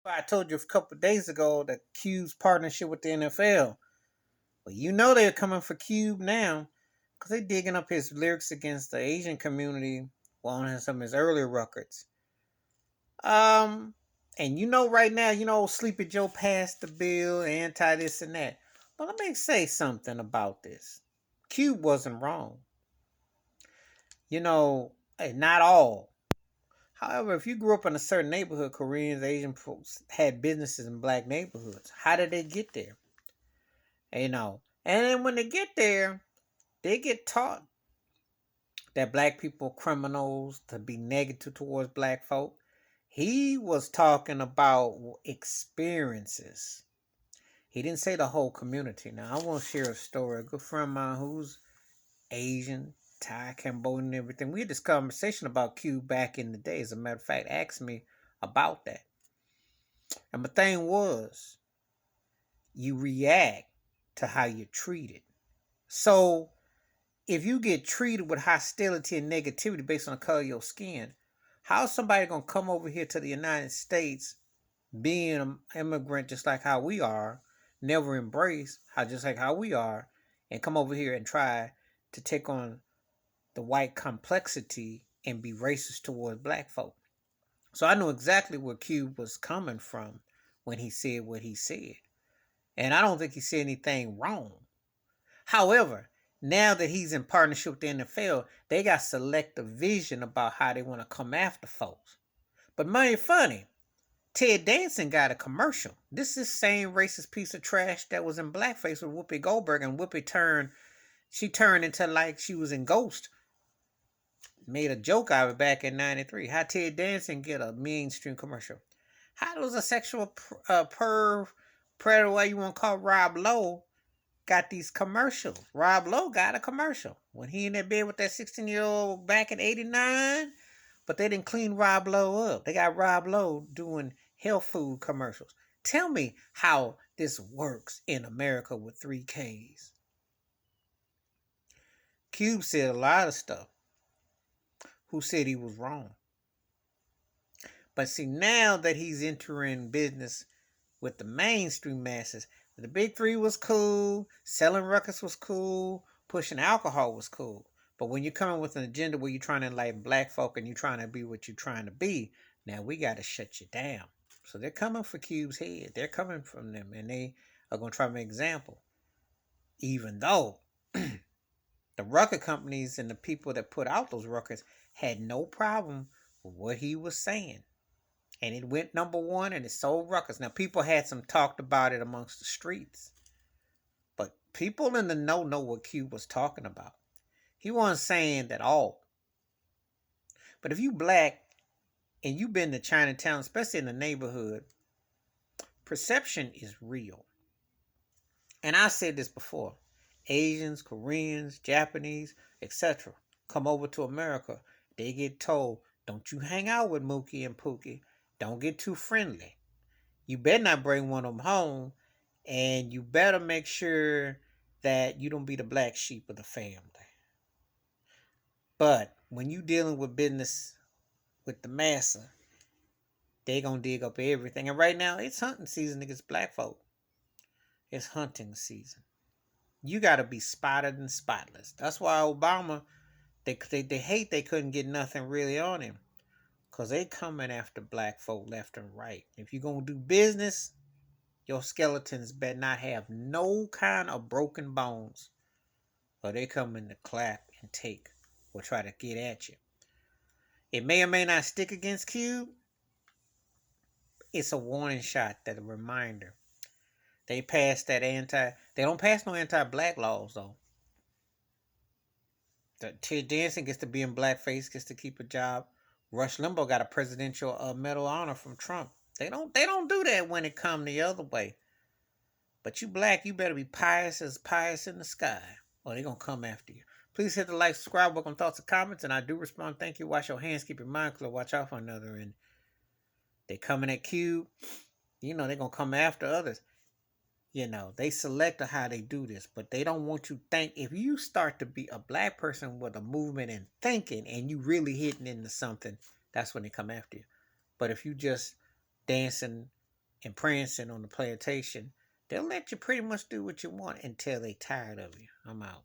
I told you a couple of days ago that Cube's partnership with the NFL. Well, you know they're coming for Cube now because they're digging up his lyrics against the Asian community on some of his earlier records. Um, and right now, Sleepy Joe passed the bill, anti this and that. But let me say something about this. Cube wasn't wrong. Not all. However, if you grew up in a certain neighborhood, Koreans, Asian folks had businesses in black neighborhoods. How did they get there? And then when they get there, they get taught that black people are criminals, to be negative towards black folk. He was talking about experiences. He didn't say the whole community. Now, I want to share a story. A good friend of mine who's Asian, Thai, Cambodian, and everything. We had this conversation about Q back in the day. As a matter of fact, asked me about that. And my thing was, you react to how you're treated. So if you get treated with hostility and negativity based on the color of your skin, how's somebody gonna come over here to the United States, being an immigrant just like how we are, never embrace how just like how we are, and come over here and try to take on the white complexity and be racist towards black folk? So I knew exactly where Cube was coming from when he said what he said. And I don't think he said anything wrong. However, now that he's in partnership with the NFL, they got selective vision about how they want to come after folks. But money funny, Ted Danson got a commercial. This is the same racist piece of trash that was in blackface with Whoopi Goldberg, and she turned into like she was in Ghost. Made a joke out of it back in '93. How Ted Danson get a mainstream commercial? How does a sexual predator, what you want to call Rob Lowe, got these commercials? Rob Lowe got a commercial when he in that bed with that 16-year-old back in '89. But they didn't clean Rob Lowe up. They got Rob Lowe doing health food commercials. Tell me how this works in America with 3Ks. Cube said a lot of stuff. Who said he was wrong? But see, now that he's entering business with the mainstream masses, the big three was cool, selling records was cool, pushing alcohol was cool. But when you're coming with an agenda where you're trying to enlighten black folk and you're trying to be what you're trying to be, now we got to shut you down. So they're coming for Cube's head. They're coming from them, and they are going to try to make an example. Even though the record companies and the people that put out those records had no problem with what he was saying. And it went number one and it sold records. Now, people had some talked about it amongst the streets, but people in the know what Cube was talking about. He wasn't saying that all. But if you black and you been to Chinatown, especially in the neighborhood, perception is real. And I said this before. Asians, Koreans, Japanese, etc. come over to America. They get told, don't you hang out with Mookie and Pookie. Don't get too friendly. You better not bring one of them home, and you better make sure that you don't be the black sheep of the family. But when you dealing with business with the massa, they gonna dig up everything. And right now, it's hunting season against black folk. It's hunting season. You gotta be spotted and spotless. That's why Obama, they hate they couldn't get nothing really on him. Cause they coming after black folk left and right. If you gonna do business, your skeletons better not have no kind of broken bones, or they coming to clap and take or try to get at you. It may or may not stick against Cube. It's a warning shot, that a reminder. They pass that anti. They don't pass no anti-black laws though. The Ted Danson gets to be in blackface, gets to keep a job. Rush Limbaugh got a presidential medal of honor from Trump. They don't do that when it come the other way. But you black, you better be pious as pious in the sky, or they gonna come after you. Please hit the like, subscribe, welcome thoughts and comments, and I do respond. Thank you. Wash your hands, keep your mind clear, watch out for another. And they coming at Cube. They gonna come after others. They select how they do this, but they don't want you to think. If you start to be a black person with a movement and thinking, and you really hitting into something, that's when they come after you. But if you just dancing and prancing on the plantation, they'll let you pretty much do what you want until they tired of you. I'm out.